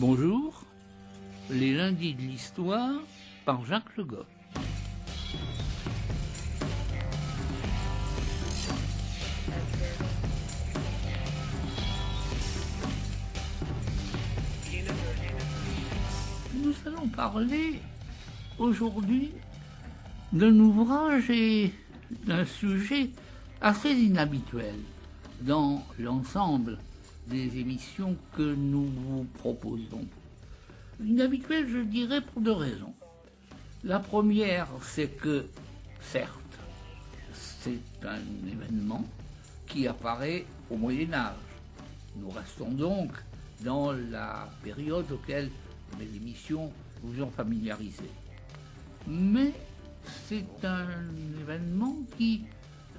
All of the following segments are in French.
Bonjour, les lundis de l'histoire par Jacques Le Goff. Nous allons parler aujourd'hui d'un ouvrage et d'un sujet assez inhabituel dans l'ensemble des émissions que nous vous proposons. Inhabituel, je dirais, pour deux raisons. La première, c'est que, certes, c'est un événement qui apparaît au Moyen-Âge. Nous restons donc dans la période auquel mes émissions vous ont familiarisé. Mais c'est un événement qui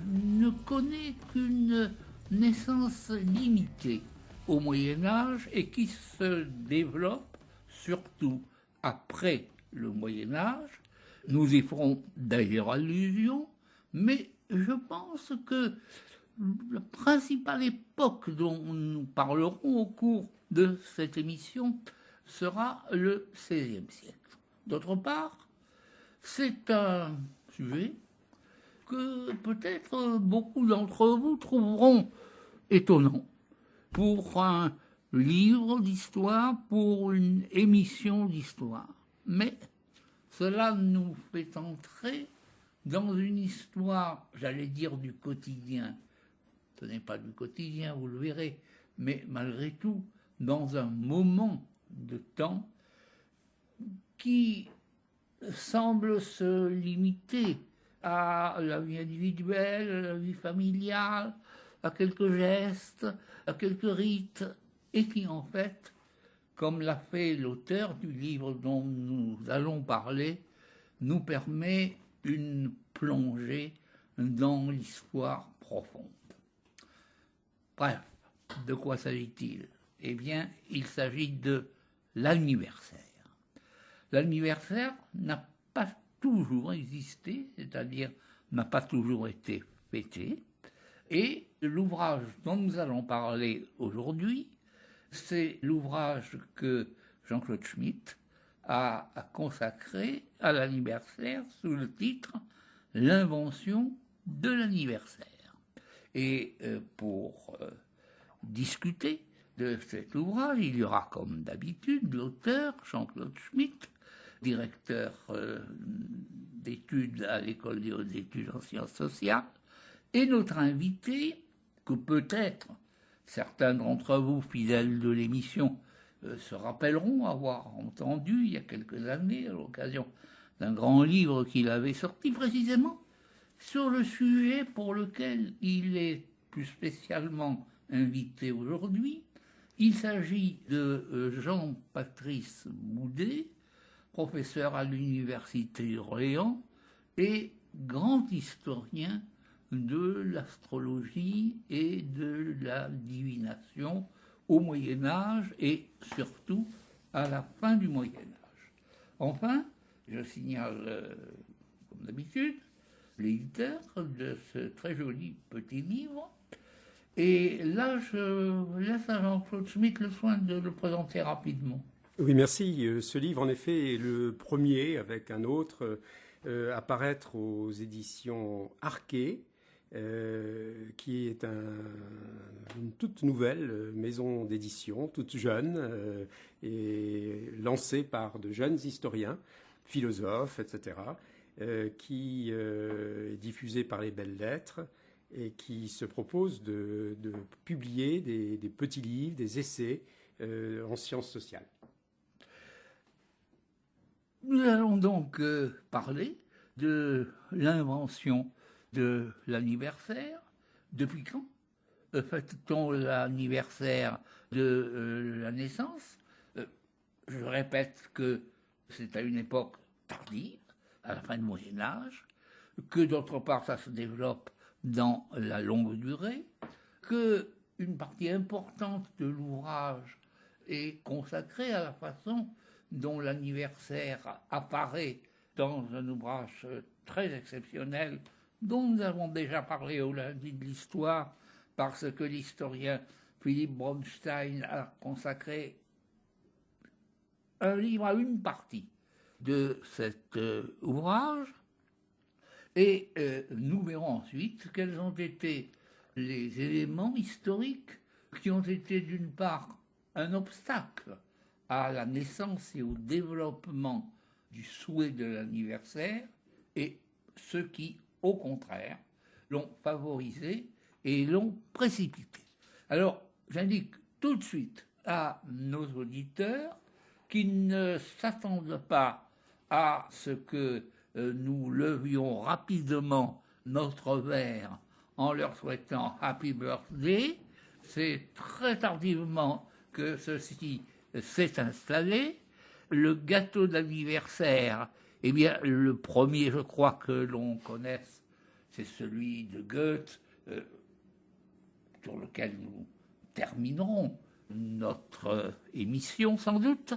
ne connaît qu'une naissance limitée au Moyen-Âge et qui se développe surtout après le Moyen-Âge. Nous y ferons d'ailleurs allusion, mais je pense que la principale époque dont nous parlerons au cours de cette émission sera le XVIe siècle. D'autre part, c'est un sujet que peut-être beaucoup d'entre vous trouveront étonnant pour un livre d'histoire, pour une émission d'histoire. Mais cela nous fait entrer dans une histoire, j'allais dire, du quotidien. Ce n'est pas du quotidien, vous le verrez, mais malgré tout, dans un moment de temps qui semble se limiter à la vie individuelle, à la vie familiale, à quelques gestes, à quelques rites, et qui en fait, comme l'a fait l'auteur du livre dont nous allons parler, nous permet une plongée dans l'histoire profonde. Bref, de quoi s'agit-il ? Eh bien, il s'agit de l'anniversaire. L'anniversaire n'a pas toujours existé, c'est-à-dire n'a pas toujours été fêté, et l'ouvrage dont nous allons parler aujourd'hui, c'est l'ouvrage que Jean-Claude Schmitt a consacré à l'anniversaire sous le titre « L'invention de l'anniversaire ». Et pour discuter de cet ouvrage, il y aura comme d'habitude l'auteur, Jean-Claude Schmitt, directeur d'études à l'École des hautes études en sciences sociales, et notre invité, que peut-être certains d'entre vous, fidèles de l'émission, se rappelleront avoir entendu il y a quelques années, à l'occasion d'un grand livre qu'il avait sorti précisément sur le sujet pour lequel il est plus spécialement invité aujourd'hui. Il s'agit de Jean-Patrice Boudet, professeur à l'Université d'Orléans et grand historien de l'astrologie et de la divination au Moyen-Âge et surtout à la fin du Moyen-Âge. Enfin, je signale, comme d'habitude, l'éditeur de ce très joli petit livre. Et là, je laisse à Jean-Claude Schmitt le soin de le présenter rapidement. Oui, merci. Ce livre, en effet, est le premier, avec un autre, à paraître aux éditions Arquet, qui est une toute nouvelle maison d'édition, toute jeune, et lancée par de jeunes historiens, philosophes, etc., qui est diffusée par les Belles Lettres et qui se propose de publier des petits livres, des essais en sciences sociales. Nous allons donc parler de l'invention de l'anniversaire. Depuis quand fête-t-on l'anniversaire de la naissance ? Je répète que c'est à une époque tardive, à la fin du Moyen-Âge, que d'autre part ça se développe dans la longue durée, qu'une partie importante de l'ouvrage est consacrée à la façon dont l'anniversaire apparaît dans un ouvrage très exceptionnel dont nous avons déjà parlé au lundi de l'histoire, parce que l'historien Philippe Bronstein a consacré un livre à une partie de cet ouvrage, et nous verrons ensuite quels ont été les éléments historiques qui ont été d'une part un obstacle à la naissance et au développement du souhait de l'anniversaire, et ceux qui, au contraire, l'ont favorisé et l'ont précipité. Alors, j'indique tout de suite à nos auditeurs qu'ils ne s'attendent pas à ce que nous levions rapidement notre verre en leur souhaitant Happy Birthday. C'est très tardivement que ceci s'est installé. Le gâteau d'anniversaire, eh bien, le premier, je crois, que l'on connaisse, c'est celui de Goethe, sur lequel nous terminerons notre émission, sans doute.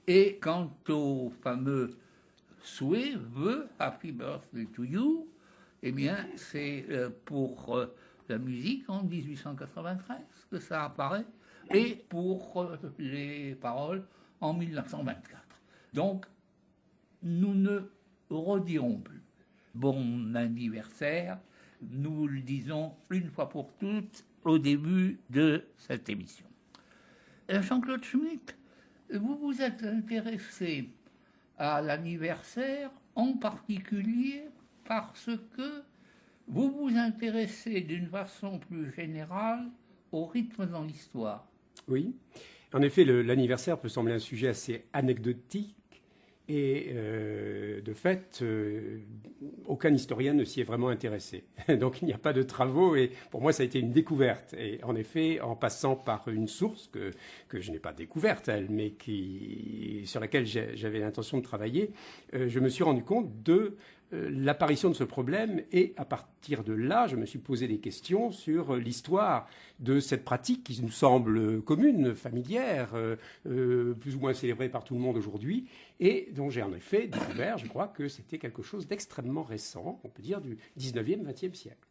Et quant au fameux souhait, vœu, Happy Birthday to You, eh bien, c'est pour la musique en 1893 que ça apparaît, et pour les paroles en 1924. Donc, nous ne redirons plus bon anniversaire, nous le disons une fois pour toutes au début de cette émission. Jean-Claude Schmitt, vous vous êtes intéressé à l'anniversaire en particulier parce que vous vous intéressez d'une façon plus générale au rythme dans l'histoire. Oui, en effet, l'anniversaire peut sembler un sujet assez anecdotique et de fait, aucun historien ne s'y est vraiment intéressé. Donc il n'y a pas de travaux et pour moi ça a été une découverte. Et en effet, en passant par une source que je n'ai pas découverte, elle, mais sur laquelle j'avais l'intention de travailler, je me suis rendu compte de l'apparition de ce problème et à partir de là, je me suis posé des questions sur l'histoire de cette pratique qui nous semble commune, familière, plus ou moins célébrée par tout le monde aujourd'hui et dont j'ai en effet découvert, je crois, que c'était quelque chose d'extrêmement récent, on peut dire du 19e, 20e siècle.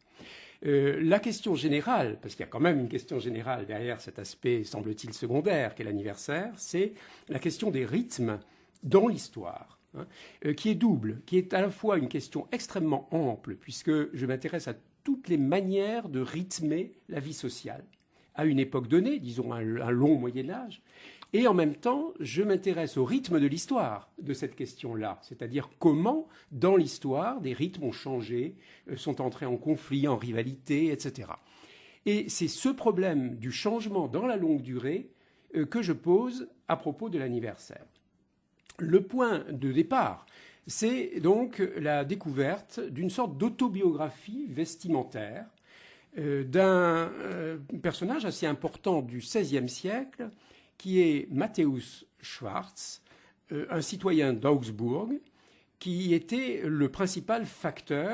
La question générale, parce qu'il y a quand même une question générale derrière cet aspect, semble-t-il, secondaire qu'est l'anniversaire, c'est la question des rythmes dans l'histoire. Qui est double, qui est à la fois une question extrêmement ample, puisque je m'intéresse à toutes les manières de rythmer la vie sociale, à une époque donnée, disons un long Moyen-Âge, et en même temps, je m'intéresse au rythme de l'histoire de cette question-là, c'est-à-dire comment, dans l'histoire, des rythmes ont changé, sont entrés en conflit, en rivalité, etc. Et c'est ce problème du changement dans la longue durée que je pose à propos de l'anniversaire. Le point de départ, c'est donc la découverte d'une sorte d'autobiographie vestimentaire d'un personnage assez important du XVIe siècle, qui est Matthäus Schwarz, un citoyen d'Augsbourg, qui était le principal facteur